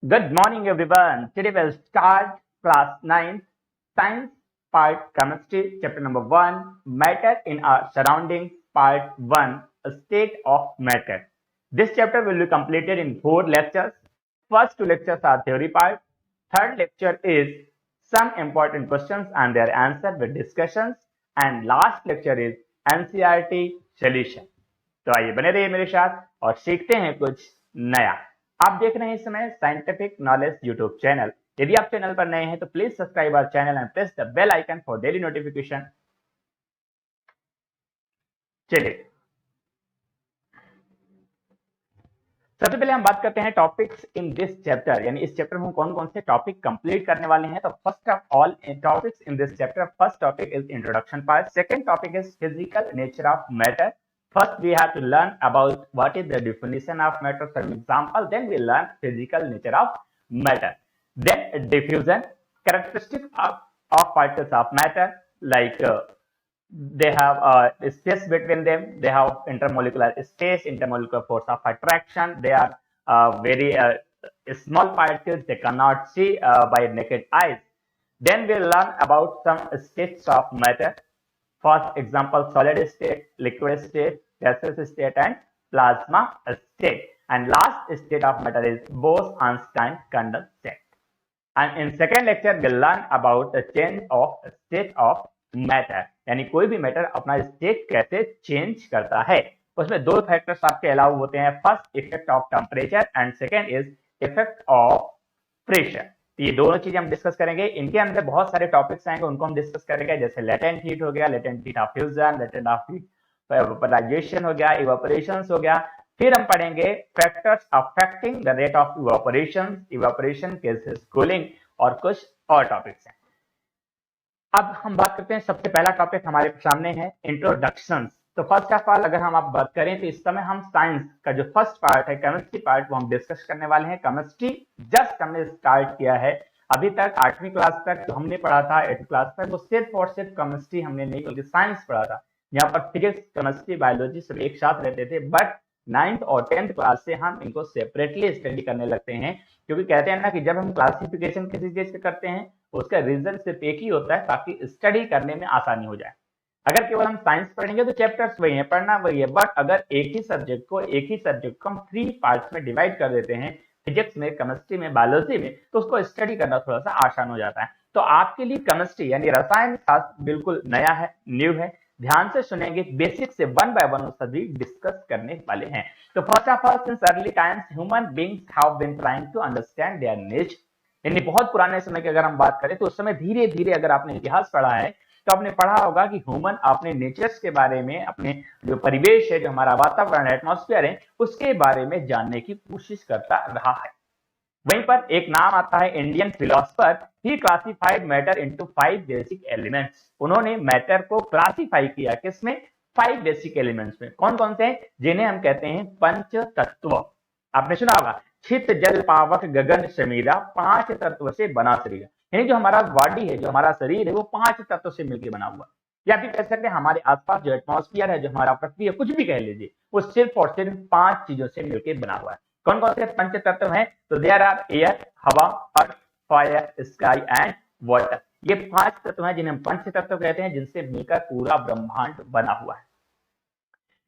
Good morning, everyone. Today we'll start class 9, science part chemistry, chapter number 1, matter in our surroundings, part 1, a state of matter. This chapter will be completed in 4 lectures. First 2 lectures are theory part. Third lecture is some important questions and their answer with discussions. And last lecture is NCERT solution. तो आइए बने रहिए मेरे साथ और सीखते हैं कुछ नया। आप देख रहे हैं इस समय साइंटिफिक नॉलेज यूट्यूब चैनल। यदि आप चैनल पर नए हैं तो please subscribe our channel and press the bell icon for daily notification. चलिए सबसे पहले हम बात करते हैं टॉपिक्स इन दिस चैप्टर, यानी इस चैप्टर में हम कौन कौन से टॉपिक कंप्लीट करने वाले हैं। तो first of all topics in this chapter, first topic is introduction part, second topic is physical nature of matter. First, we have to learn about what is the definition of matter, for example. Then we learn physical nature of matter. Then diffusion, characteristics of particles of matter, like they have space between them. They have intermolecular space, intermolecular force of attraction. They are very small particles. They cannot see by naked eyes. Then we learn about some states of matter. For example, solid state, liquid state, gaseous state, and plasma state. And last state of matter is Bose-Einstein condensate. And in second lecture, we'll learn about the change of state of matter. यानी कोई भी matter अपना state कैसे change करता है। उसमें दो factors आपके अलाउ होते हैं, first effect of temperature and second is effect of pressure. ये दोनों चीजें हम डिस्कस करेंगे। इनके अंदर बहुत सारे टॉपिक्स आएंगे, उनको हम डिस्कस करेंगे, जैसे लेटेंट हीट हो गया, latent heat of fusion, latent of heat vaporisation हो गया, इवेपोरेशन हो गया। फिर हम पढ़ेंगे factors affecting the rate of evaporation, evaporation cases, cooling और कुछ और टॉपिक्स हैं। अब हम बात करते हैं, सबसे पहला टॉपिक हमारे सामने है इंट्रोडक्शन। तो फर्स्ट ऑफ ऑल अगर हम आप बात करें तो इस समय हम साइंस का जो फर्स्ट पार्ट है, केमिस्ट्री पार्ट, वो हम डिस्कस करने वाले हैं। केमिस्ट्री जस्ट हमने स्टार्ट किया है। अभी तक 8वीं क्लास तक जो हमने पढ़ा था, 8वीं क्लास तक, वो सिर्फ और सिर्फ केमिस्ट्री हमने नहीं बल्कि साइंस पढ़ा था। यहाँ पर फिजिक्स, केमिस्ट्री, बायोलॉजी सब एक साथ रहते थे। बट 9th और 10th क्लास से हम इनको सेपरेटली स्टडी करने लगते हैं, क्योंकि कहते हैं ना कि जब हम क्लासिफिकेशन किसी चीज के करते हैं उसका रिजल्ट सिर्फ एक ही होता है ताकि स्टडी करने में आसानी हो जाए। अगर केवल हम साइंस पढ़ेंगे तो चैप्टर्स वही है, पढ़ना वही है, बट अगर एक ही सब्जेक्ट को हम 3 पार्ट्स में डिवाइड कर देते हैं, फिजिक्स में, केमिस्ट्री में, बायोलॉजी में, तो उसको स्टडी करना थोड़ा सा आसान हो जाता है। तो आपके लिए केमिस्ट्री यानी रसायन शास्त्र बिल्कुल नया है, न्यू है। ध्यान से सुनेंगे, बेसिक से 1 बाय 1 सभी डिस्कस करने वाले हैं। तो first of all, since early times human beings have been trying to understand their nature, यानी बहुत पुराने समय की अगर हम बात करें तो उस समय धीरे धीरे, अगर आपने इतिहास पढ़ा है तो आपने पढ़ा होगा कि ह्यूमन अपने नेचर्स के बारे में, अपने जो परिवेश है, जो हमारा वातावरण है, एटमॉस्फेयर है, उसके बारे में जानने की कोशिश करता रहा है। वहीं पर एक नाम आता है Indian philosopher, he classified matter into 5 basic elements. उन्होंने मैटर को क्लासिफाई किया किसमें? 5 बेसिक एलिमेंट्स में। कौन कौन से? जिन्हें हम कहते हैं पंच तत्व। आपने सुना होगा, छित जल पावक गगन समीरा, 5 तत्व से बना शरीर। यानी जो हमारा बॉडी है, जो हमारा शरीर है, वो 5 तत्व से मिलकर बना हुआ। या फिर कह सकते हैं हमारे आसपास जो एटमॉस्फेयर है, जो हमारा पृथ्वी है, कुछ भी कह लीजिए, वो सिर्फ और सिर्फ 5 चीजों से मिलकर बना हुआ है। कौन कौन से पंच तत्व हैं? तो देयर आर एयर, हवा, अर्थ, फायर, स्काई एंड वाटर। ये 5 तत्व हैं जिन्हें हम पंच तत्व कहते हैं, जिनसे मिलकर पूरा ब्रह्मांड बना हुआ है।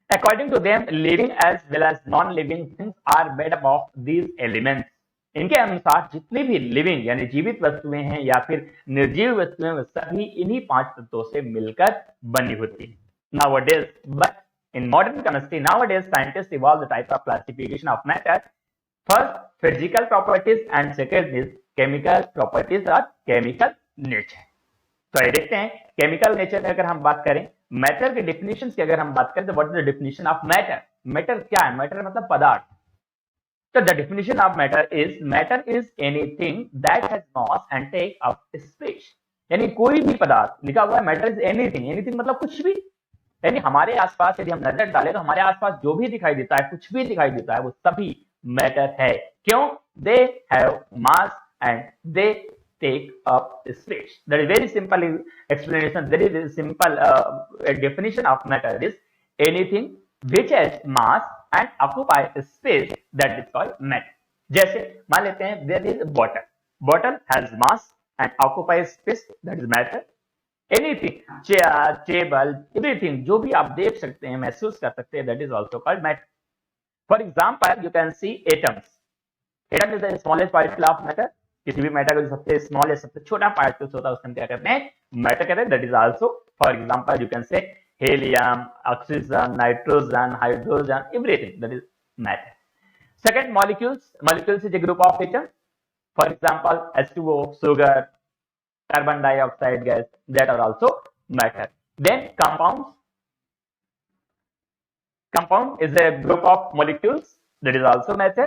According to them, living as well as non-living things are made up of these elements. इनके अनुसार जितनी भी लिविंग यानी जीवित वस्तुएं हैं या फिर निर्जीव वस्तुएं, वो सभी इन्हीं 5 तत्वों से मिलकर बनी होती है। Nowadays, but in modern chemistry, nowadays scientists evolve the type of classification of matter. First, physical properties and second is chemical properties or chemical nature. तो ये देखते हैं केमिकल नेचर में अगर हम बात करें, मैटर के डेफिनेशन की अगर हम बात करें तो what is the definition of matter? Matter क्या है? मैटर मतलब पदार्थ। तो the definition of matter is anything that has mass and take up space. यानी कोई भी पदार्थ, लिखा हुआ है मैटर इज एनीथिंग, एनीथिंग मतलब कुछ भी। यानी हमारे आसपास यदि हम नजर डालें तो हमारे आसपास जो भी दिखाई देता है, कुछ भी दिखाई देता है, वो सभी मैटर है। क्यों? They have mass and they take up space. That is very simple explanation. That is simple definition of matter is anything which has mass and occupies space, that is called matter. जैसे मान लेते हैं there is bottle, bottle has mass and occupies space, that is matter. Anything, chair, table, everything, जो भी आप देख सकते हैं, महसूस कर सकते हैं, that is also called matter. For example you can see atoms, atom is the smallest particle of matter. किसी भी मैटर का जो सबसे स्मॉल या सबसे छोटा पार्टिकल होता है उसको हम क्या कहते हैं, मैटर कहते हैं, that is also. For example you can say helium, oxygen, nitrogen, hydrogen, everything, that is matter. Second, molecules, molecules is a group of atoms. For example, H2O, sugar, carbon dioxide gas, that are also matter. Then compounds, compound is a group of molecules, that is also matter.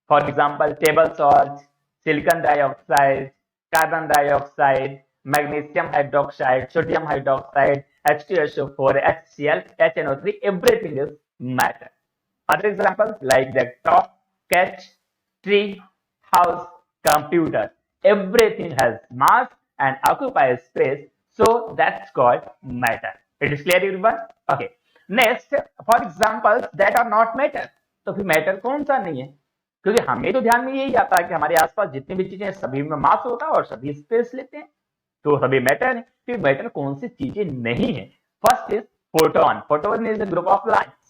For example, table salt, silicon dioxide, carbon dioxide, magnesium hydroxide, sodium hydroxide, H2SO4, HCl, HNO3, everything is matter. Other examples like the top, cat, tree, house, computer, everything has mass and occupies space, so that's called matter. It is clear everyone? Okay. Next, for examples that are not matter. तो फिर matter कौन सा नहीं है, क्योंकि हमें तो ध्यान में यही आता है कि हमारे आसपास जितनी भी चीजें सभी में मास होता है और सभी स्पेस लेते हैं, तो सभी मैटर है। फिर मैटर कौन सी चीजें नहीं है? First is photon, photon is a group of lights.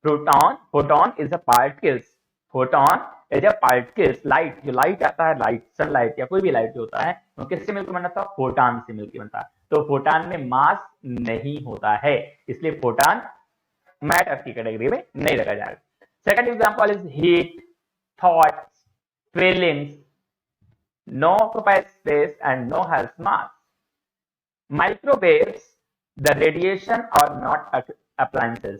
Photon is a particles. Photon is a particles. Light, जो लाइट आता है, लाइट, सनलाइट या कोई भी लाइट जो होता है, वो किससे मिलकर बनता है? फोटॉन से मिलकर बनता है। तो फोटॉन में मास नहीं होता है, इसलिए फोटॉन मैटर की कैटेगरी में नहीं रखा जाएगा। Second example is heat, thoughts, feelings, no occupied space and no has mass. Microwaves, the radiation are not appliances,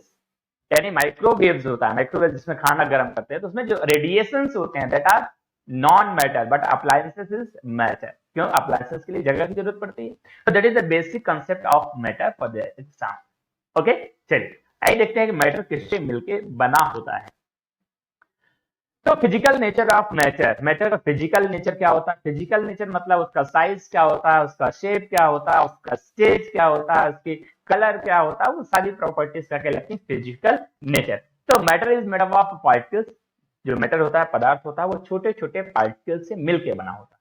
यानी माइक्रोवेव्स होता है, माइक्रोवेव जिसमें खाना गर्म करते हैं, तो उसमें जो रेडिएशंस होते हैं that are non matter, but appliances is matter. क्यों? अप्लायंसेस के लिए जगह की जरूरत पड़ती है। तो that is the basic concept of matter for the exam. Okay, चलिए आइए देखते हैं कि मैटर किससे मिलके बना होता है। तो physical nature of matter, matter का फिजिकल नेचर क्या होता है? फिजिकल नेचर मतलब उसका साइज क्या होता है, उसका शेप क्या होता है, उसका स्टेज क्या होता है, उसकी कलर क्या होता है, वो सारी प्रॉपर्टीज का कहलाती है फिजिकल नेचर। तो matter is made up of particles, जो मैटर होता है, पदार्थ होता है, वो छोटे छोटे पार्टिकल से मिलकर बना होता है।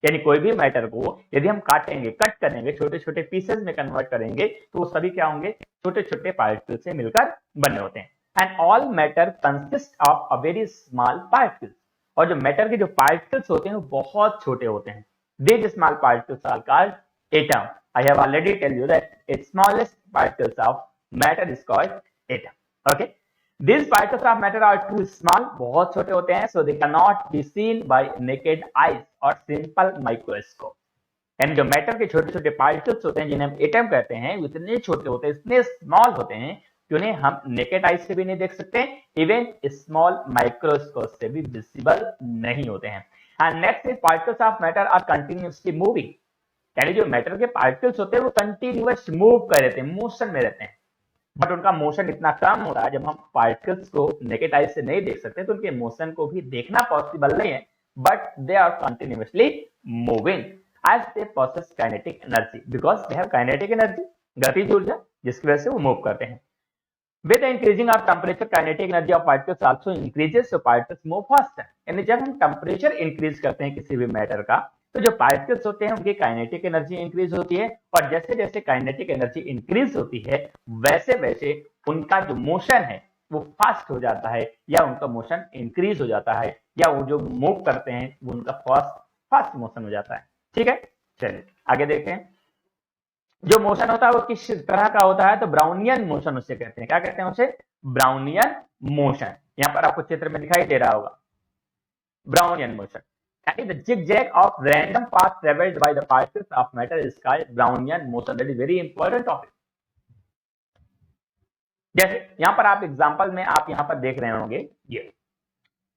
यानी कोई भी मैटर को यदि हम काटेंगे, कट करेंगे, छोटे छोटे पीसेस में कन्वर्ट करेंगे, तो वो सभी क्या होंगे? छोटे छोटे पार्टिकल से मिलकर बने होते हैं। And all matter consist of a very small particles, और जो मैटर के जो पार्टिकल्स होते हैं वो बहुत छोटे होते हैं। These small particles are called atom. I have already tell you that its smallest particles of matter is called atom. Okay, these particles of matter are too small, बहुत छोटे होते हैं, so they cannot be seen by naked eyes or simple microscope. यानी जो matter के छोटे छोटे particles होते हैं जिन्हें हम एटम कहते हैं, वो इतने छोटे होते हैं, इतने स्मॉल होते हैं कि उन्हें हम नेकेड आइज से भी नहीं देख सकते, इवन स्मॉल माइक्रोस्कोप से भी विजिबल नहीं होते हैं। And next is particles of matter are continuously moving, यानी जो मैटर के पार्टिकल्स होते हैं वो कंटिन्यूअस मूव कर रहते हैं, मोशन में रहते हैं, बट उनका मोशन इतना कम हो रहा है, जब हम पार्टिकल्स को नेकेड आइज से नहीं देख सकते तो उनके मोशन को भी देखना पॉसिबल नहीं है, but they are continuously moving as they process kinetic energy, because they have kinetic energy, गतिज ऊर्जा, जिसकी वजह से वो मूव करते हैं। With the increasing of temperature, kinetic energy of particles also increases, so particles move faster. यानी जब हम टेम्परेचर इंक्रीज करते हैं किसी भी मैटर का, तो जो पार्टिकल्स होते हैं उनकी काइनेटिक एनर्जी इंक्रीज होती है, और जैसे जैसे काइनेटिक एनर्जी इंक्रीज होती है वैसे वैसे उनका जो मोशन है वो फास्ट हो जाता है, या उनका मोशन इंक्रीज हो जाता है, या वो जो मूव करते हैं वो उनका फास्ट मोशन हो जाता है। ठीक है, चलिए आगे देखते हैं। जो मोशन होता है वो किस तरह का होता है? तो ब्राउनियन मोशन उसे कहते हैं। क्या कहते हैं उसे? Brownian motion. यहां पर आपको चित्र में दिखाई दे रहा होगा Brownian motion. The zigzag of random path traveled by the particles of matter is called Brownian motion. That is very important topic. जैसे यहां पर आप एग्जांपल में आप यहां पर देख रहे होंगे, ये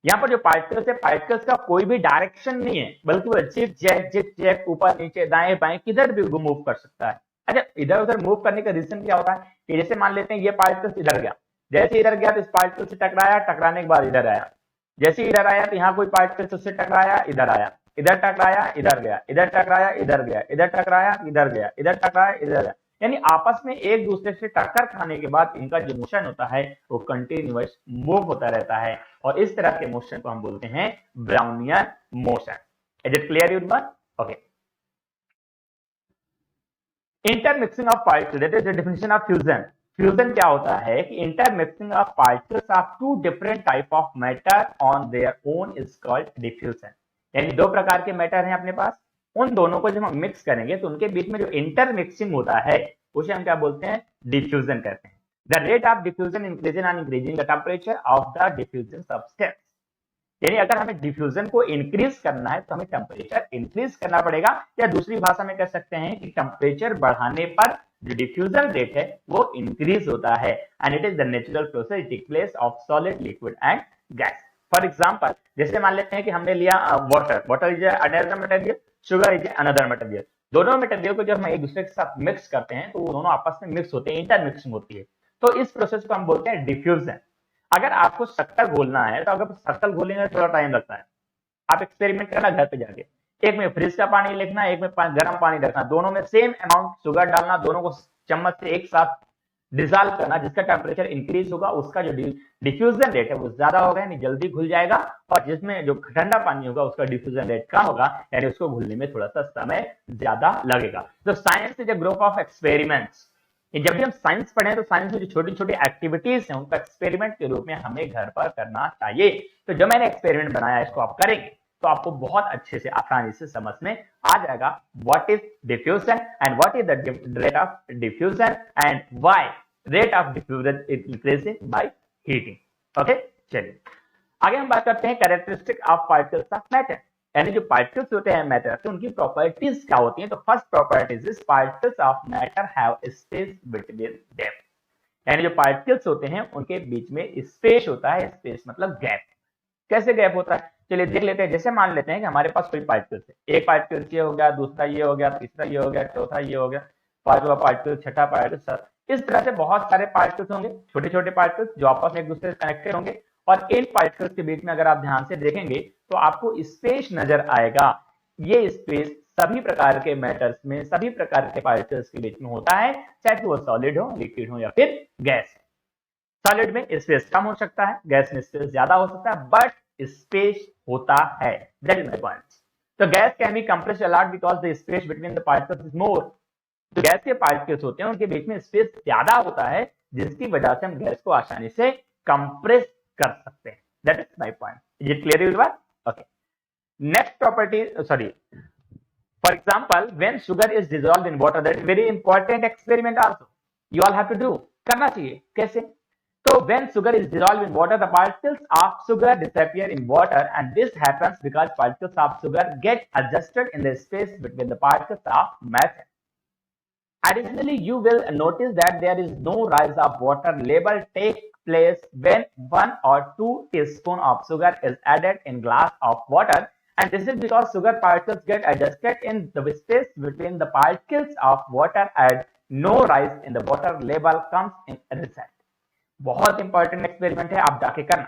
यहां पर जो पार्टिकल्स है, पार्टिकल्स का कोई भी डायरेक्शन नहीं है, बल्कि वो जिग-जैग ऊपर नीचे दाएं बाएं किधर भी मूव कर सकता है। अच्छा, इधर उधर मूव करने का रीजन क्या होता है कि जैसे मान लेते हैं ये पार्टिकल्स इधर गया, जैसे इधर गया तो इस पार्टिकल से टकराया, टकराने के बाद इधर आया, जैसे इधर आया तो यहाँ कोई पार्टिकल उससे टकराया, इधर आया, इधर टकराया, इधर गया, इधर टकराया, इधर गया, इधर टकराया, इधर गया, इधर टकराया, इधर गया। यानी आपस में एक दूसरे से टक्कर खाने के बाद इनका जो मोशन होता है वो कंटिन्यूअस मूव होता रहता है, और इस तरह के मोशन को हम बोलते हैं Brownian motion. Is it clear everyone? Okay. Intermixing of particles, that is the definition of fusion. Fusion क्या होता है कि intermixing of particles of two different type of matter on their own is called diffusion. यानी दो प्रकार के matter हैं अपने पास, उन दोनों को जब हम मिक्स करेंगे तो उनके बीच में जो इंटरमिक्सिंग होता है उसे हम क्या बोलते हैं? डिफ्यूजन कहते हैं। The rate of diffusion increasing on increasing the temperature of the diffusion substance. यानी अगर हमें डिफ्यूजन को इंक्रीज करना है तो हमें टेम्परेचर इंक्रीज करना पड़ेगा, या दूसरी भाषा में कह सकते हैं कि टेम्परेचर बढ़ाने पर जो डिफ्यूजन रेट है वो इंक्रीज होता है। And it is the natural process take place of solid, liquid and gas. For example, जैसे मान लेते हैं कि हमने लिया water, water is another material, sugar is another material. दोनों मटेरियल को जब हम एक दूसरे के साथ मिक्स करते हैं तो वो दोनों आपस में मिक्स होते हैं, इंटरमिक्सिंग होती है। तो इस प्रोसेस को हम बोलते हैं डिफ्यूजन। अगर आपको शक्कर घोलना है तो अगर शक्कर घोलने में थोड़ा टाइम लगता है, आप एक्सपेरिमेंट करना घर पे जाके, एक में फ्रिज का पानी लिखना, एक में गर्म पानी रखना, दोनों में सेम अमाउंट शुगर डालना, दोनों को चम्मच से एक साथ डिसॉल्व करना, जिसका टेम्परेचर इंक्रीज होगा उसका जो डिफ्यूजन रेट है वो ज्यादा होगा, यानी जल्दी घुल जाएगा, और जिसमें जो ठंडा पानी होगा उसका डिफ्यूजन रेट कम होगा, यानी उसको घुलने में थोड़ा सा समय ज्यादा लगेगा। तो science is a group of experiments. जब भी हम साइंस पढ़े तो साइंस में जो छोटी छोटी एक्टिविटीज हैं उनको एक्सपेरिमेंट के रूप में हमें घर पर करना चाहिए। तो जो मैंने एक्सपेरिमेंट बनाया इसको आप करेंगे तो आपको बहुत अच्छे से आसानी से समझ में आ जाएगा what is diffusion and what is the rate of diffusion and why rate of diffusion is increasing by heating. Okay, चलिए आगे हम बात करते हैं characteristic of particles of matter. यानी जो पार्टिकल्स होते हैं मैटर के, उनकी प्रॉपर्टीज क्या होती हैं? तो first properties is particles of matter have space between them. यानी जो पार्टिकल्स होते हैं उनके बीच में स्पेस होता है, स्पेस मतलब गैप। कैसे गैप होता है? चलिए देख लेते हैं। जैसे मान लेते हैं कि हमारे पास कोई पार्टिकल्स है, एक पार्टिकल ये हो गया, दूसरा ये हो गया, तीसरा ये हो गया, चौथा ये हो गया, पांचवा पार्टिकल, छठा पार्टिकल, इस तरह से बहुत सारे पार्टिकल्स होंगे, छोटे छोटे पार्टिकल्स जो आपस में एक दूसरे से कनेक्टेड होंगे, और इन पार्टिकल्स के बीच में अगर आप ध्यान से देखेंगे तो आपको स्पेस नजर आएगा। ये स्पेस सभी प्रकार के मैटर्स में, सभी प्रकार के पार्टिकल्स के बीच में होता है, चाहे वो सॉलिड हो, लिक्विड हो या फिर गैस। सॉलिड में स्पेस कम हो सकता है, गैस में स्पेस ज्यादा हो सकता है, बट स्पेस होता है। That is my point. तो gas can be compressed a lot because the space between the particles is more. तो गैस के पार्टिकल्स होते हैं उनके बीच में स्पेस ज्यादा होता है, जिसकी वजह से हम गैस को आसानी से कंप्रेस कर सकते हैं। That is my point. Is it clear everyone? Okay, next property, sorry, for example when sugar is dissolved in water, that is very important experiment also you all have to do. करना चाहिए। कैसे? तो when sugar is dissolved in water, the particles of sugar disappear in water, and this happens because particles of sugar get adjusted in the space between the particles of matter. Additionally, you will notice that there is no rise of water level take place when 1 or 2 teaspoons of sugar is added in glass of water, and this is because sugar particles get adjusted in the space between the particles of water and no rise in the water level comes in result. बहुत important experiment है, आप जाके करना।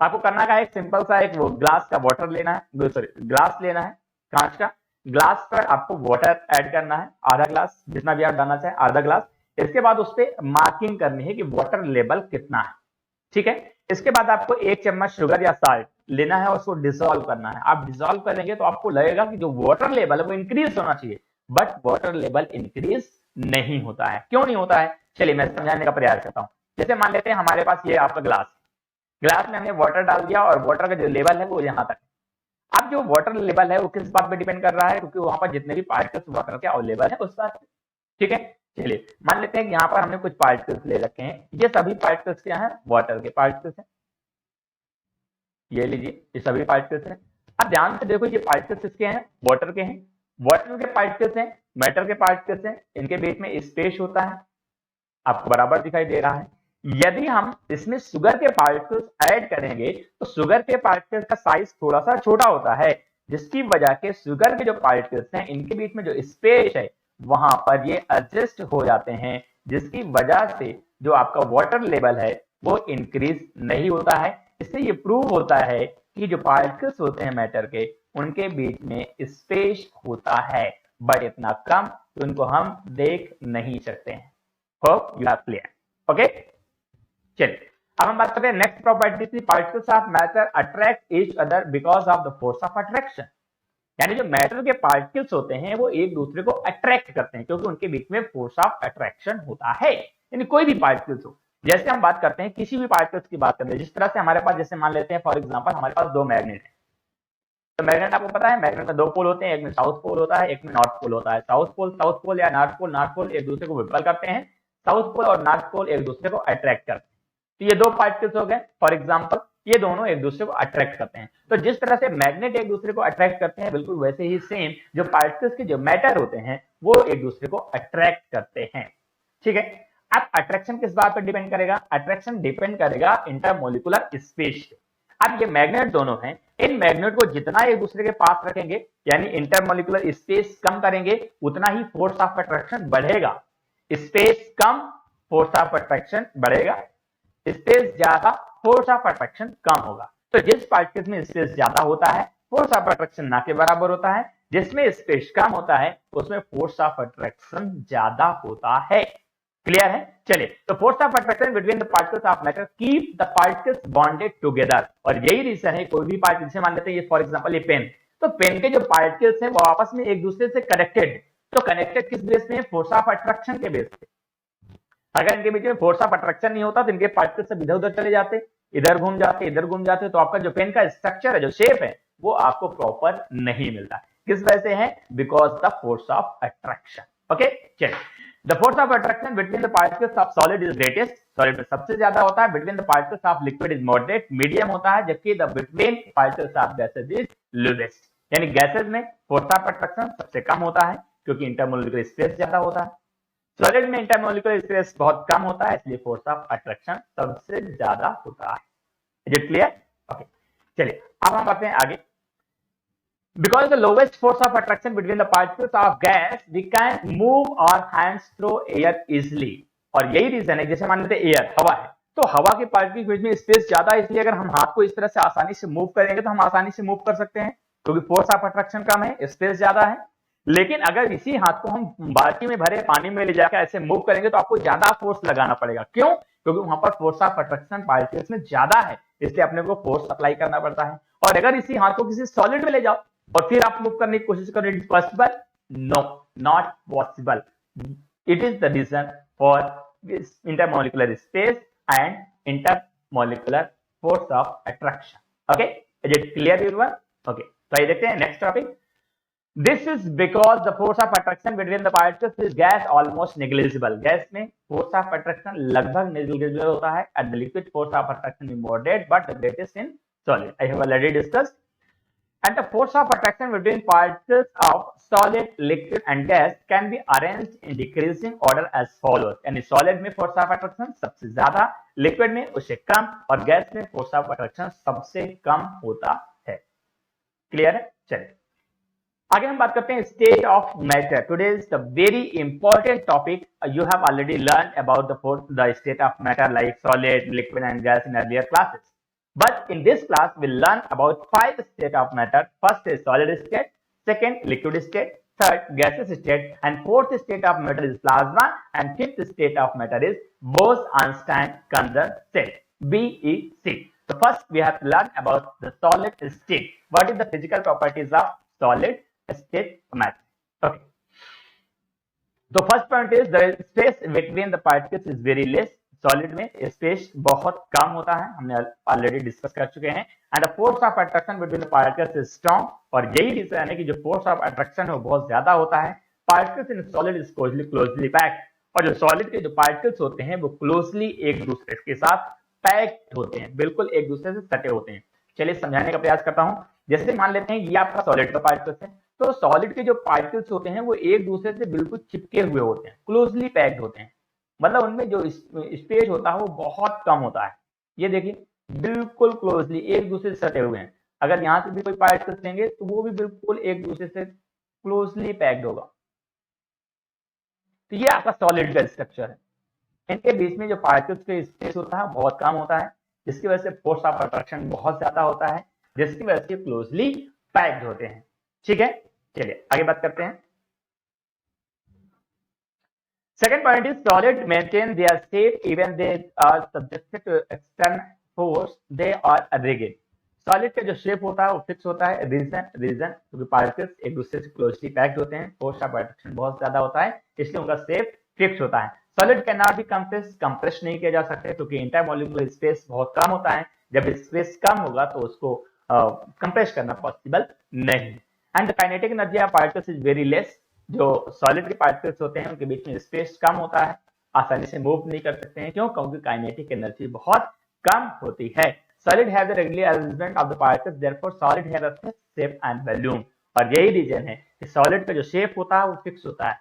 आपको करना का एक simple सा एक वो ग्लास का वाटर लेना है, सॉरी ग्लास लेना है कांच का, ग्लास पर आपको वाटर ऐड करना है, आधा ग्लास, जितना भी आप डालना चाहे आधा ग्लास। इसके बाद उस पर मार्किंग करनी है कि वाटर लेवल कितना है, ठीक है। इसके बाद आपको एक चम्मच शुगर या साल्ट लेना है और उसको डिसॉल्व करना है। आप डिसॉल्व करेंगे तो आपको लगेगा कि जो वाटर लेवल है वो इंक्रीज होना चाहिए, बट वाटर लेवल इंक्रीज नहीं होता है। क्यों नहीं होता है? चलिए मैं समझाने का प्रयास करता हूं। जैसे मान लेते हैं हमारे पास ये आपका ग्लास, ग्लास में हमने वाटर डाल दिया और वाटर का जो लेवल है वो यहां तक। अब जो वाटर लेवल है वो किस बात पे डिपेंड कर रहा है? क्योंकि वहां पर जितने भी पार्टिकल्स वाटर के अवेलेबल है उस बात, ठीक है। चलिए मान लेते हैं कि यहाँ पर हमने कुछ पार्टिकल्स ले रखे हैं, ये सभी पार्टिकल्स क्या हैं? वाटर के पार्टिकल्स हैं। ये लीजिए, ये सभी पार्टिकल्स हैं। अब ध्यान से देखो, ये पार्टिकल्स किसके हैं? वाटर के हैं। वाटर के पार्टिकल्स हैं, मैटर के पार्टिकल्स हैं, इनके बीच में स्पेस होता है, आपको बराबर दिखाई दे रहा है। यदि हम इसमें शुगर के पार्टिकल्स ऐड करेंगे तो शुगर के पार्टिकल्स का साइज थोड़ा सा छोटा होता है, जिसकी वजह के शुगर के जो पार्टिकल्स हैं इनके बीच में जो स्पेस है वहां पर ये एडजस्ट हो जाते हैं, जिसकी वजह से जो आपका वाटर लेवल है वो इंक्रीज नहीं होता है। इससे ये प्रूव होता है कि जो पार्टिकल्स होते हैं मैटर के, उनके बीच में स्पेस होता है। बट इतना कम तो इनको हम देख नहीं सकते हैं। Hope you are clear. Okay, चलिए अब हम बात करते हैं next property, particles of matter attract each other because of the force of attraction. यानी जो मैटर के पार्टिकल्स होते हैं वो एक दूसरे को अट्रैक्ट करते हैं क्योंकि उनके बीच में फोर्स ऑफ अट्रैक्शन होता है। यानी कोई भी पार्टिकल्स हो, जैसे हम बात करते हैं किसी भी पार्टिकल्स की बात करते हैं, जिस तरह से हमारे पास, जैसे मान लेते हैं फॉर एग्जांपल हमारे पास दो मैग्नेट है। तो मैग्नेट आपको पता है मैग्नेट में दो पोल होते हैं, एक में साउथ पोल होता है, एक में नॉर्थ पोल होता है। साउथ पोल या नॉर्थ पोल एक दूसरे को रिपेल करते हैं, साउथ पोल और नॉर्थ पोल एक दूसरे को अट्रैक्ट करते हैं। तो ये दो पार्टिकल्स हो गए फॉर एग्जांपल, ये दोनों एक दूसरे को अट्रैक्ट करते हैं। तो जिस तरह से मैग्नेट एक दूसरे को अट्रैक्ट करते हैं, बिल्कुल वैसे ही सेम जो पार्टिकल्स के जो मैटर होते हैं वो एक दूसरे को अट्रैक्ट करते हैं। ठीक है, अब अट्रैक्शन किस बात पर डिपेंड करेगा? अट्रैक्शन डिपेंड करेगा इंटरमोलिकुलर स्पेस। अब ये मैग्नेट दोनों हैं, इन मैग्नेट को जितना एक दूसरे के पास रखेंगे यानी इंटरमोलिकुलर स्पेस कम करेंगे उतना ही फोर्स ऑफ अट्रैक्शन बढ़ेगा। Space come, force of attraction बढ़ेगा। स्पेस ज्यादा, फोर्स ऑफ अट्रैक्शन कम होगा। तो जिस पार्टिकल में स्पेस ज्यादा होता है फोर्स ऑफ अट्रैक्शन ना के बराबर होता है, जिसमें स्पेस कम होता है उसमें फोर्स ऑफ अट्रैक्शन ज्यादा होता है। क्लियर है? चलिए, तो force of attraction between the particles of matter keep the particles bonded together. और यही रीजन है कोई भी पार्टिकल, जैसे मान लेते हैं ये फॉर एग्जांपल ये पेन, तो पेन के जो पार्टिकल्स हैं वो आपस में एक दूसरे से कनेक्टेड है। तो कनेक्टेड किस बेस में? फोर्स ऑफ अट्रैक्शन के बेस पे। अगर इनके बीच में फोर्स ऑफ अट्रैक्शन नहीं होता तो इनके पार्टिकल्स सब इधर उधर चले जाते, इधर घूम जाते, इधर घूम जाते, तो आपका जो पेन का स्ट्रक्चर है, जो शेप है, वो आपको प्रॉपर नहीं मिलता। किस वजह से है? Because the force of attraction. Okay, चलिए, the force of attraction between the particles of solid is greatest, solid में सबसे ज्यादा होता है। Between the particles of liquid is moderate, medium होता है, जबकि the between particles of gases is lowest. यानी गैसेज में फोर्स ऑफ अट्रैक्शन सबसे कम होता है क्योंकि इंटरमोलिकुलर स्पेस ज्यादा होता है। सॉलिड में इंटरमोलिकुलर स्पेस बहुत कम होता है, इसलिए फोर्स ऑफ अट्रैक्शन सबसे ज्यादा होता है। Is it clear? ओके, चलिए अब हम बढ़ते हैं आगे। Because the lowest force of attraction between the particles of gas, we can move our hands through air easily. और यही रीजन है, जैसे मान लेते हैं एयर, हवा है, तो हवा के पार्टिकल के बीच में स्पेस ज्यादा है, इसलिए अगर हम हाथ को इस तरह से आसानी से मूव करेंगे तो हम आसानी से मूव कर सकते हैं क्योंकि फोर्स ऑफ अट्रैक्शन कम है, स्पेस ज्यादा है। लेकिन अगर इसी हाथ को हम बाल्टी में भरे पानी में ले जाकर ऐसे मूव करेंगे तो आपको ज्यादा फोर्स लगाना पड़ेगा। क्यों? क्योंकि वहां पर फोर्स ऑफ अट्रैक्शन पार्टिकल्स में ज्यादा है, इसलिए अपने को फोर्स अप्लाई करना पड़ता है। और अगर इसी हाथ को किसी सॉलिड में ले जाओ और फिर आप मूव करने की कोशिश करो, it is possible? No, not possible. It is the reason for intermolecular space and intermolecular force of attraction. Okay, is it clear everyone? Okay, तो ये देखते हैं next topic. This is because the force of attraction between the particles is gas almost negligible. Gas में force of attraction लगभग negligible होता है, and the liquid force of attraction is moderate but the greatest in solid. I have already discussed. And the force of attraction between particles of solid, liquid, and gas can be arranged in decreasing order as follows. यानी solid में force of attraction सबसे ज्यादा, liquid में उससे कम, और gas में force of attraction सबसे कम होता है। क्लियर है? चलिए आगे हम बात करते हैं state of matter. Today is the very important topic. You have already learn about the state of matter like solid, liquid and gas in earlier classes, but in this class we learn about 5 state of matter. First is solid state, second liquid state, third gases state, and fourth state of matter is plasma, and fifth state of matter is Bose Einstein condensate, BEC. So first we have to learn about the solid state. What is the physical properties of solid state matter? Okay, so first point is the space between the particles is very less. Solid में space बहुत कम होता है, हमने already discuss कर चुके हैं। And the force of attraction between the particles is strong, और यही रीजन है कि जो फोर्स ऑफ अट्रैक्शन है वो बहुत ज्यादा होता है। Particles in solid is closely packed, और जो सॉलिड के जो पार्टिकल्स होते हैं वो क्लोजली एक दूसरे के साथ पैक्ड होते हैं, बिल्कुल एक दूसरे से सटे होते हैं। चलिए समझाने का प्रयास करता हूं। जैसे मान लेते हैं ये आपका सॉलिड का पार्टिकल्स है, तो सॉलिड के जो पार्टिकल्स होते हैं वो एक दूसरे से बिल्कुल चिपके हुए होते हैं, क्लोजली पैक्ड होते हैं, मतलब उनमें जो स्पेस होता है वो बहुत कम होता है। ये देखिए बिल्कुल क्लोजली एक दूसरे से सटे हुए हैं। अगर यहाँ से भी कोई पार्टिकल्स लेंगे तो वो भी बिल्कुल एक दूसरे से क्लोजली पैक्ड होगा। तो ये आपका सॉलिड का स्ट्रक्चर है। इनके बीच में जो पार्टिकल्स का स्पेस होता है बहुत कम होता है, जिसकी वजह से फोर्स ऑफ अट्रैक्शन बहुत ज्यादा होता है, जिसकी वजह से क्लोजली पैक्ड होते हैं। ठीक है, चलिए आगे बात करते हैं। Second point is solid maintain their shape even they are subjected to external force, they are rigid. Solid का जो शेप होता है वो फिक्स होता है, रीजन क्योंकि पार्टिकल्स एक दूसरे से क्लोजली पैक्ड होते हैं, फोर्स ऑफ अट्रैक्शन बहुत ज्यादा होता है, इसलिए उनका शेप फिक्स होता है। Solid can not be compress नहीं किया जा सकते क्योंकि इंटरमॉलिक्यूलर स्पेस बहुत कम होता है, जब स्पेस कम होगा तो उसको कंप्रेस करना पॉसिबल नहीं। And the kinetic energy of particles is very less, जो सॉलिड के पार्टिकल्स होते हैं उनके बीच में स्पेस कम होता है, आसानी से मूव नहीं कर सकते हैं, क्यों? क्योंकि काइनेटिक एनर्जी बहुत कम होती है। Solid have the regular arrangement of the particles, therefore solid have a fixed shape and volume. और यही रीजन है कि सॉलिड का जो शेप होता है वो फिक्स होता है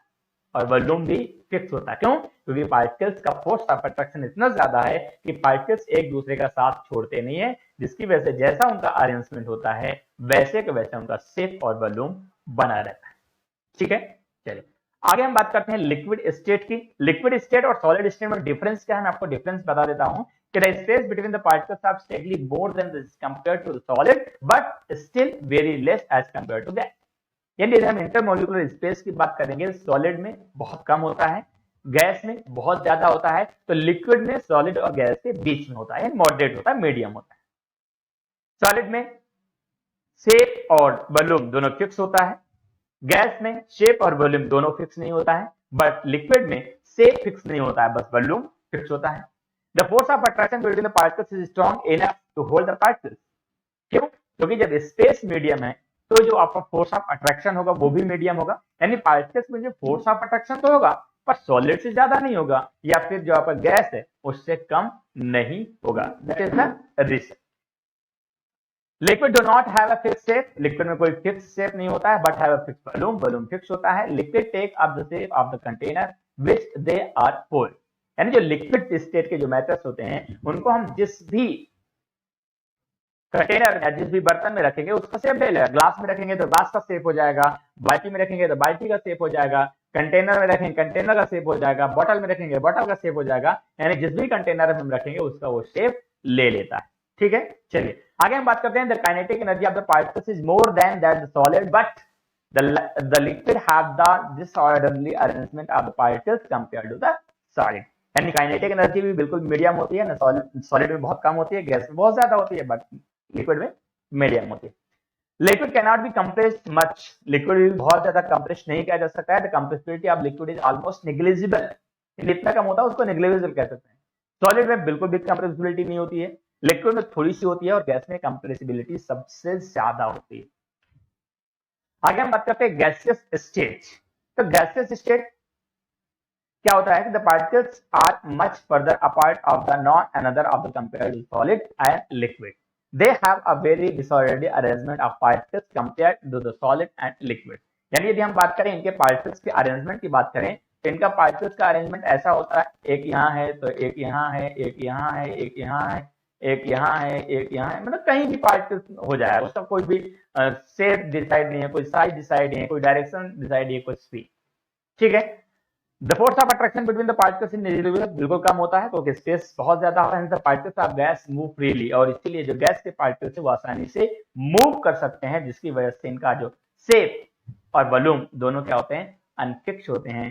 और वॉल्यूम भी फिक्स होता है। क्यों? क्योंकि पार्टिकल्स का फोर्स ऑफ अट्रैक्शन इतना ज्यादा है कि पार्टिकल्स एक दूसरे का साथ छोड़ते नहीं है, जिसकी वजह से जैसा उनका अरेंजमेंट होता है वैसे के वैसे उनका शेप और वॉल्यूम बना रहता है। ठीक है, चलिए आगे हम बात करते हैं लिक्विड स्टेट की। लिक्विड स्टेट और सॉलिड स्टेट में डिफरेंस क्या है, मैं आपको डिफरेंस बता देता हूं कि the space between the particles are slightly more than this compared to the solid but still very less as compared to gas. यानी यदि हम इंटरमॉलिक्यूलर स्पेस की बात करेंगे, सॉलिड में बहुत कम होता है, गैस में बहुत ज्यादा होता है, तो लिक्विड में सॉलिड और गैस के बीच में होता है, मॉडरेट होता है, मीडियम होता है। सॉलिड में शेप और वॉल्यूम दोनों फिक्स होता है, गैस में शेप और वॉल्यूम दोनों फिक्स नहीं होता है, बट लिक्विड में शेप फिक्स नहीं होता है, बस वॉल्यूम फिक्स होता है। The force of attraction between the particles is strong enough to hold the particles. क्यों? क्योंकि जब स्पेस मीडियम है तो जो आपका फोर्स ऑफ अट्रैक्शन होगा वो भी मीडियम होगा, यानी पार्टिकल्स में जो फोर्स ऑफ अट्रैक्शन तो होगा पर सॉलिड से ज्यादा नहीं होगा, या फिर जो आपका गैस है उससे कम नहीं होगा। That is the reason. Liquid do not have a fix shape, liquid में कोई फिक्स शेप नहीं होता है, but have a fix volume, volume fix होता है। Liquid take up the shape of the container which they are hold, यानी जो liquid state के जो मैटर्स होते हैं उनको हम जिस भी कंटेनर या जिस भी बर्तन में रखेंगे उसका शेप ले लेगा। ग्लास में रखेंगे तो ग्लास का शेप हो जाएगा, बाल्टी में रखेंगे तो बाल्टी का शेप हो जाएगा, कंटेनर में रखेंगे कंटेनर का शेप हो जाएगा, बोतल में रखेंगे बोतल का शेप हो जाएगा, यानी जिस भी कंटेनर में हम रखेंगे उसका वो शेप ले लेता है। ठीक है, चलिए आगे हम बात करते हैं। The kinetic energy of the particles is more than that the solid but the liquid have the disorderly arrangement of the particles compared to the solid. यानी काइनेटिक एनर्जी भी बिल्कुल मीडियम होती है ना, सॉलिड में बहुत कम होती है, गैस में बहुत ज्यादा होती है, बट लिक्विड में मीडियम होती है। Liquid can not be compressed much, liquid भी बहुत ज्यादा कंप्रेस नहीं किया जा सकता है। The compressibility of liquid is almost negligible, इतना कम होता है उसको नेग्लिजिबल कह सकते हैं। सॉलिड में बिल्कुल भी कंप्रेसिबिलिटी नहीं होती है, लिक्विड में थोड़ी सी होती है और गैस में कंप्रेसिबिलिटी सबसे ज्यादा होती है। आगे हम बात करते हैं गैसियस स्टेट। तो गैसियस स्टेट क्या होता है कि the particles are much further apart of the non another of the compared to solid and liquid, they have a very disorderly arrangement of particles compared to the solid and liquid। यानी यदि हम बात करें इनके particles के arrangement की बात करें तो इनका पार्टिकल्स का अरेंजमेंट ऐसा होता है, एक यहाँ है तो एक यहाँ है, एक यहाँ है, एक यहाँ है, एक यहाँ है, एक यहाँ है, मतलब कहीं भी पार्टिकल्स हो जाएगा, उसका कोई भी शेप डिसाइड नहीं है, कोई साइज डिसाइड नहीं है, कोई डायरेक्शन डिसाइड नहीं है, कोई स्पीड। ठीक है, the force of attraction between the particles in negligible, बिल्कुल कम होता है क्योंकि स्पेस बहुत ज्यादा होता है। Particles of gas move freely, और इसीलिए जो गैस के पार्टिकल्स है वो आसानी से मूव कर सकते हैं, जिसकी वजह से इनका जो शेप और वॉल्यूम दोनों क्या होते हैं, अनफिक्स होते हैं।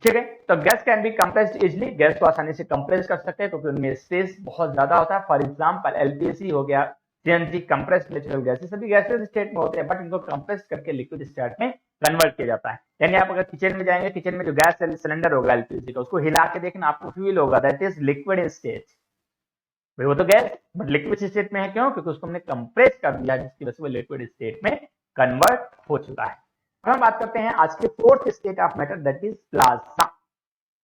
ठीक है, तो gas can be compressed easily, gas को आसानी से कंप्रेस कर सकते हैं क्योंकि उनमें स्पेस बहुत ज्यादा होता है। फॉर एग्जाम्पल एलपीसी हो गया, सीएनजी, कंप्रेस्ड नेचुरल गैसेस, सभी गैसेस स्टेट में होते हैं, बट इनको कंप्रेस करके लिक्विड स्टेट में कन्वर्ट किया जाता है। यानी आप अगर किचन में जाएंगे, किचन में जो गैस सिलेंडर होगा एलपीजी का, उसको हिला के देखना, आपको फील होगा दैट इज लिक्विड स्टेट। भाई वो तो गैस बट लिक्विड स्टेट में है, क्यों? क्योंकि उसको हमने कंप्रेस कर दिया, जिसकी वजह से वो लिक्विड स्टेट में कन्वर्ट हो चुका है। हम बात करते हैं आज के fourth state of matter, that is plasma.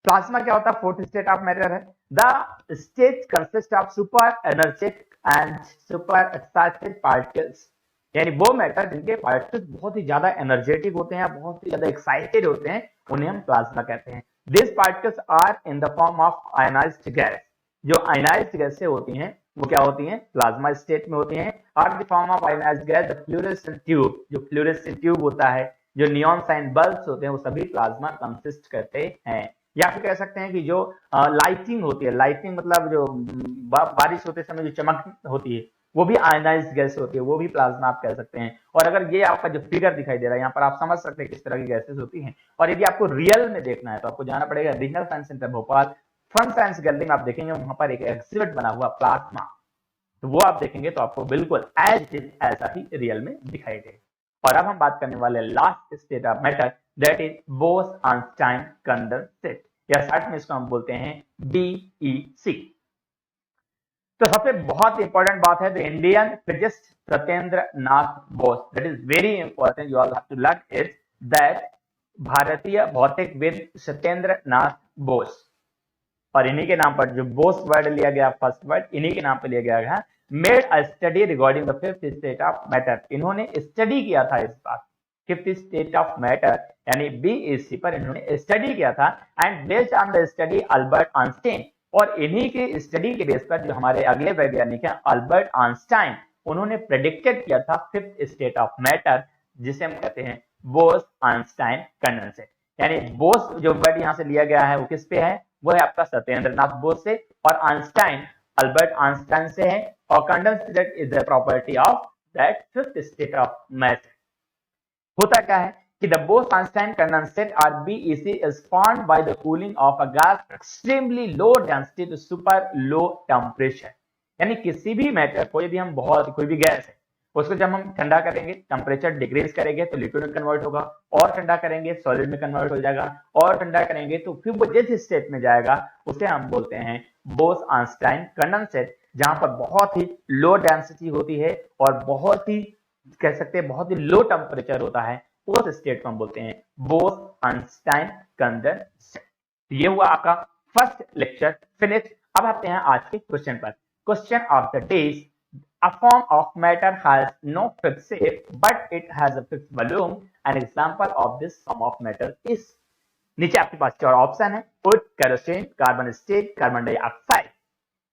Plasma क्या होता है? फोर्थ स्टेट ऑफ मैटर है। The state consist of super energetic and super excited particles, यानी वो मैटर जिनके पार्टिकल्स बहुत ही ज्यादा एनर्जेटिक होते हैं, बहुत ही ज्यादा एक्साइटेड होते हैं, उन्हें हम प्लाज्मा कहते हैं। This particles are in the form of ionised gas, जो आयनाइज्ड गैसें होती हैं वो क्या होती हैं? प्लाज्मा स्टेट में होती हैं। और the form of ionised gas the fluorescent tube, जो फ्लोरेसेंट ट्यूब होता है, जो नियॉन साइन बल्ब्स होते हैं, वो सभी प्लाज्मा कंसिस्ट करते हैं। या फिर कह सकते हैं कि जो लाइटिंग होती है, लाइटिंग मतलब जो बारिश होते समय जो चमक होती है, वो भी आयनाइज्ड गैस होती है, वो भी प्लाज्मा आप कह सकते हैं। और अगर ये आपका जो फिगर दिखाई दे रहा है यहाँ पर, आप समझ सकते हैं किस तरह की गैसेस होती हैं। और यदि आपको रियल में देखना है तो आपको जाना पड़ेगा regional science centre Bhopal, fun science gallery में आप देखेंगे वहां पर एक एग्जिबिट बना हुआ प्लाज्मा, तो वो आप देखेंगे तो आपको बिल्कुल एज इट इज ऐसा ही रियल में दिखाई देगा। और अब हम बात करने वाले last state of matter, that is Bose Einstein condensate, या शॉर्ट में इसको हम बोलते हैं BEC। तो सबसे बहुत इंपॉर्टेंट बात है, the Indian physicist Satyendra Nath Bose, that is very important, you all have to learn it, that भारतीय भौतिकविद सत्येंद्र नाथ बोस, और इन्हीं के नाम पर जो बोस वर्ड लिया गया, फर्स्ट वर्ड इन्हीं के नाम पर लिया गया है, made a study regarding the fifth state of matter. इन्होंने स्टडी किया था इस बात, फिफ्थ स्टेट ऑफ मैटर यानी BEC पर इन्होंने स्टडी किया था, and based on the study Albert Einstein, और इन्हीं के स्टडी के बेस पर जो हमारे अगले वैज्ञानिक हैं अल्बर्ट आइंस्टाइन, उन्होंने प्रेडिक्टेड किया था फिफ्थ स्टेट ऑफ मैटर, जिसे हम कहते हैं बोस-आइंस्टाइन कंडेंसेट। यानी बोस जो वर्ड यहां से लिया गया है वो किस पे है, वो है आपका सत्येंद्र नाथ बोस से, और आइंस्टाइन अल्बर्ट आइंस्टाइन से है, और condensate is the property of that fifth state of matter. होता क्या है कि the Bose-Einstein condensate or BEC is formed by the cooling of a gas extremely low density to super low temperature। यानी किसी भी मैटर को यदि हम बहुत, कोई भी गैस है उसको जब हम ठंडा करेंगे, टेम्परेचर डिक्रीज करेंगे तो लिक्विड में कन्वर्ट होगा, और ठंडा करेंगे सॉलिड में कन्वर्ट हो जाएगा, और ठंडा करेंगे तो फिर वो जिस स्टेट में जाएगा उसे हम बोलते हैं बोस-आइंस्टाइन कंडेंसेट, जहां पर बहुत ही लो डेंसिटी होती है और बहुत ही कह सकते हैं बहुत ही लो टेम्परेचर होता है, उस स्टेट को हम बोलते हैं बोस-आइंस्टाइन कंडेंसेट। ये हुआ आपका फर्स्ट लेक्चर फिनिश। अब आते हैं आज के क्वेश्चन पर। Question of the day, a form of matter has no fixed shape but it has a fixed volume, an example of this form of matter is। नीचे आपके पास चार ऑप्शन है, wood, kerosene, carbon steel, carbon dioxide.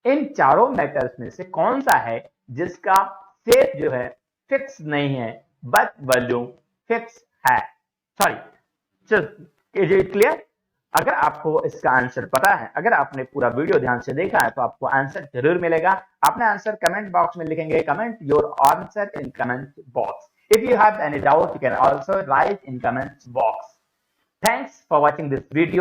इन चारों metals में से कौन सा है जिसका शेप जो है फिक्स नहीं है बट वॉल्यूम फिक्स है? Sorry, clear? अगर आपको इसका आंसर पता है, अगर आपने पूरा वीडियो ध्यान से देखा है तो आपको आंसर जरूर मिलेगा। अपने आंसर कमेंट बॉक्स में लिखेंगे, comment your answer in comment box. If you have any doubt you can also right in comment box. Thanks for watching this video.